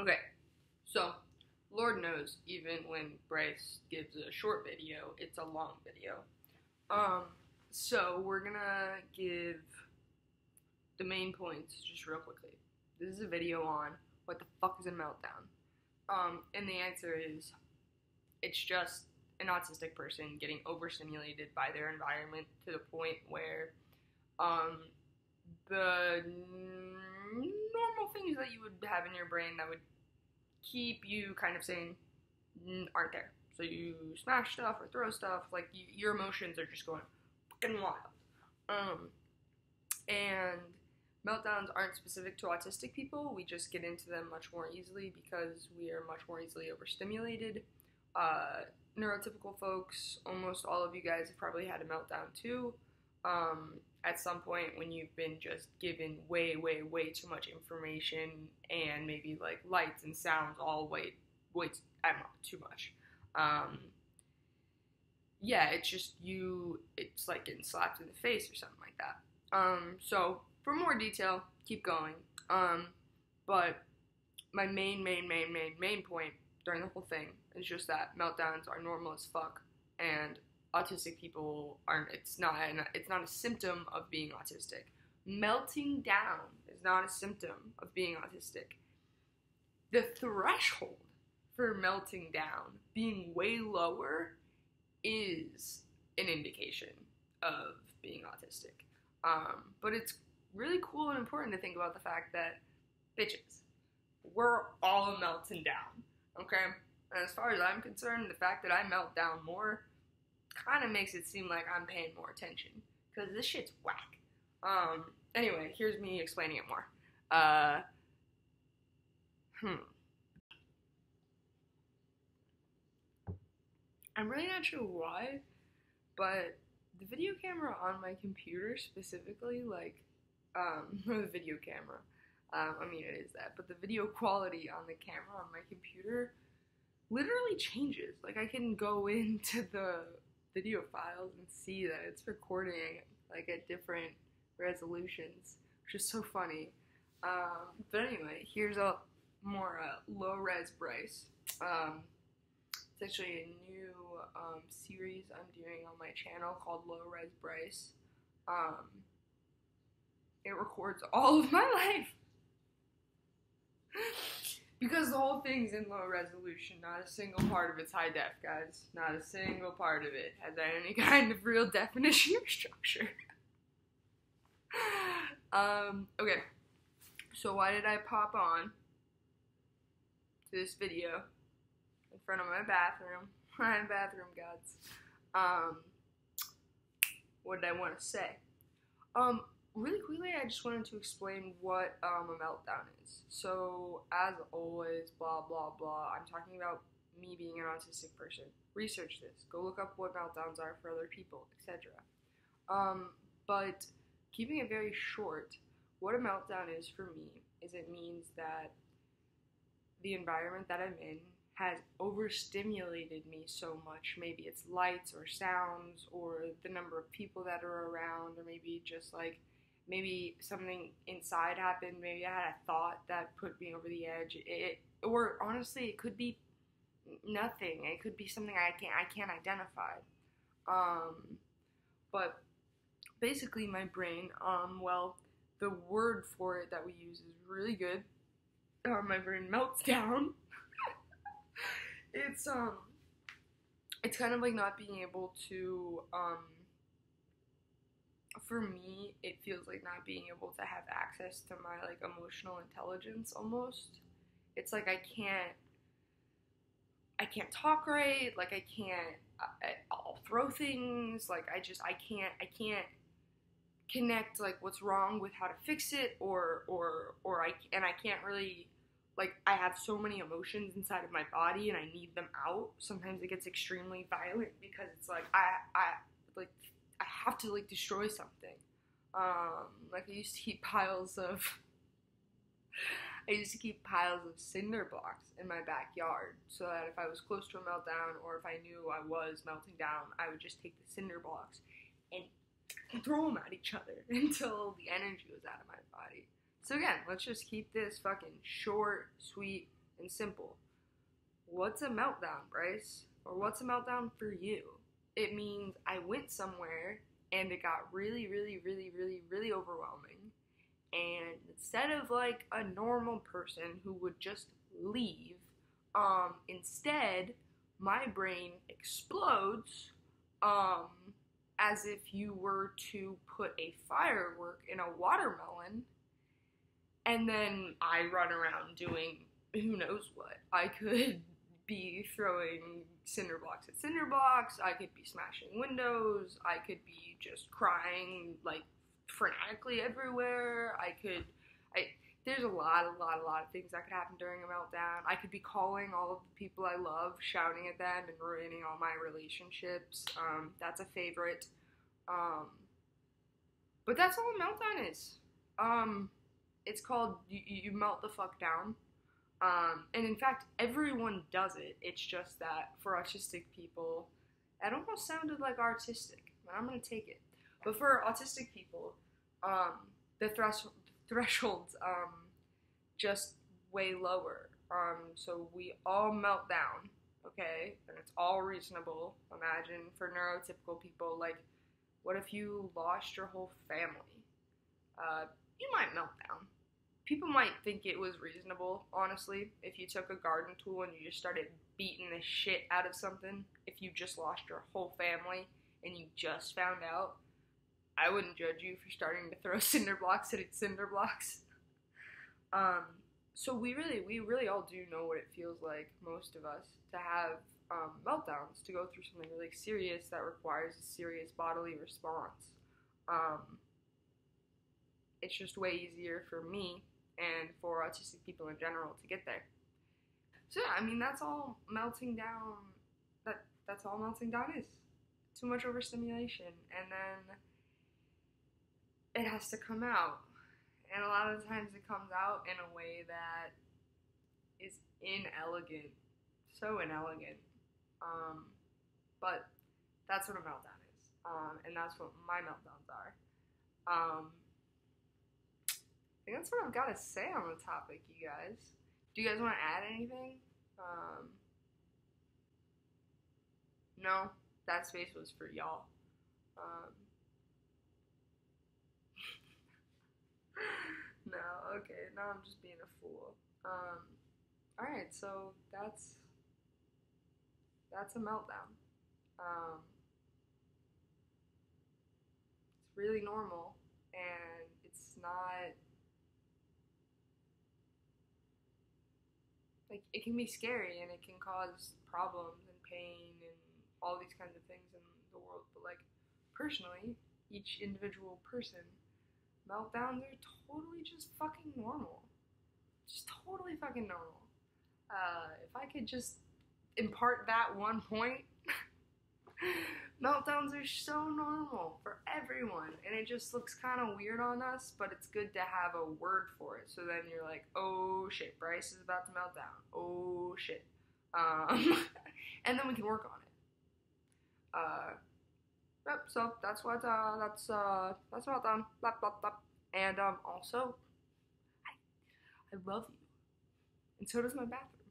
Okay, so Lord knows, even when Bryce gives a short video, it's a long video. Um, so we're gonna give the main points just real quickly. This is a video on what the fuck is a meltdown. And the answer is it's just an autistic person getting overstimulated by their environment to the point where the normal things that you would have in your brain that would keep you kind of sane aren't there. So you smash stuff or throw stuff, like your emotions are just going fucking wild. And meltdowns aren't specific to autistic people. We just get into them much more easily because we are much more easily overstimulated. Neurotypical folks, almost all of you guys have probably had a meltdown too. At some point when you've been just given way too much information and maybe like lights and sounds all way I don't know, too much. Yeah, it's just it's like getting slapped in the face or something like that. So for more detail, keep going. But my main point during the whole thing is just that meltdowns are normal as fuck, and autistic people aren't. It's not a symptom of being autistic. Melting down is not a symptom of being autistic. The threshold for melting down being way lower is an indication of being autistic. But it's really cool and important to think about the fact that, bitches, we're all melting down, okay? And as far as I'm concerned, the fact that I melt down more kind of makes it seem like I'm paying more attention, because this shit's whack. Anyway, here's me explaining it more. I'm really not sure why, but the video camera on my computer specifically, the video camera, I mean it is that, but the video quality on the camera on my computer literally changes. Like, I can go into the video files and see that it's recording like at different resolutions, which is so funny. But anyway, here's a more low-res Bryce. It's actually a new series I'm doing on my channel called Low Res Bryce. It records all of my life. Because the whole thing's in low resolution. Not a single part of it's high def, guys. Not a single part of it has any kind of real definition or structure. Okay. So why did I pop on to this video in front of my bathroom? My bathroom gods. What did I want to say? Really quickly, I just wanted to explain what a meltdown is. So, as always, blah blah blah, I'm talking about me being an autistic person. Research this. Go look up what meltdowns are for other people, etc. But keeping it very short, what a meltdown is for me is it means that the environment that I'm in has overstimulated me so much. Maybe it's lights or sounds or the number of people that are around, or maybe just like maybe something inside happened. Maybe I had a thought that put me over the edge. Or honestly, it could be nothing. It could be something I can't identify. But basically, my brain, well, the word for it that we use is really good. My brain melts down. It's kind of like not being able to, for me, it feels like not being able to have access to my, like, emotional intelligence, almost. It's like I can't talk right, like, I'll throw things, like, I can't connect, like, what's wrong with how to fix it, or I can't really, like, I have so many emotions inside of my body and I need them out. Sometimes it gets extremely violent because it's like I have to, like, destroy something. Like, I used to keep piles of cinder blocks in my backyard so that if I was close to a meltdown or if I knew I was melting down, I would just take the cinder blocks and throw them at each other until the energy was out of my body. So again, let's just keep this fucking short, sweet, and simple. What's a meltdown, Bryce? Or what's a meltdown for you? It means I went somewhere and it got really, really, really, really, really overwhelming. And instead of like a normal person who would just leave, instead my brain explodes, as if you were to put a firework in a watermelon, and then I run around doing who knows what. I could be throwing cinder blocks at cinder blocks, I could be smashing windows, I could be just crying like frenetically everywhere, there's a lot of things that could happen during a meltdown. I could be calling all of the people I love, shouting at them, and ruining all my relationships. That's a favorite. But that's all a meltdown is. It's called you melt the fuck down. And in fact, everyone does it. It's just that for autistic people, it almost sounded like artistic, but I'm gonna take it. But for autistic people, the threshold's just way lower. So we all melt down, okay? And it's all reasonable. Imagine for neurotypical people, like, what if you lost your whole family? You might melt down. People might think it was reasonable, honestly, if you took a garden tool and you just started beating the shit out of something. If you just lost your whole family and you just found out, I wouldn't judge you for starting to throw cinder blocks at cinder blocks. So we really all do know what it feels like, most of us, to have meltdowns, to go through something really serious that requires a serious bodily response. It's just way easier for me and for autistic people in general to get there. So yeah, I mean, that's all melting down. That's all melting down is. Too much overstimulation, and then it has to come out. And a lot of the times it comes out in a way that is inelegant. So inelegant. But that's what a meltdown is. And that's what my meltdowns are. I think that's what I've got to say on the topic, you guys. Do you guys want to add anything? No, that space was for y'all. No, okay, now I'm just being a fool. Alright, so that's a meltdown. It's really normal, and it's not, like, it can be scary, and it can cause problems and pain and all these kinds of things in the world, but, like, personally, each individual person, meltdowns are totally just fucking normal. Just totally fucking normal. If I could just impart that one point, meltdowns are so normal for everyone, and it just looks kind of weird on us, but it's good to have a word for it, so then you're like, oh shit, Bryce is about to melt down. Oh shit. And then we can work on it. Yep, so that's meltdown. Blah, blah, blah. And also, I love you, and so does my bathroom.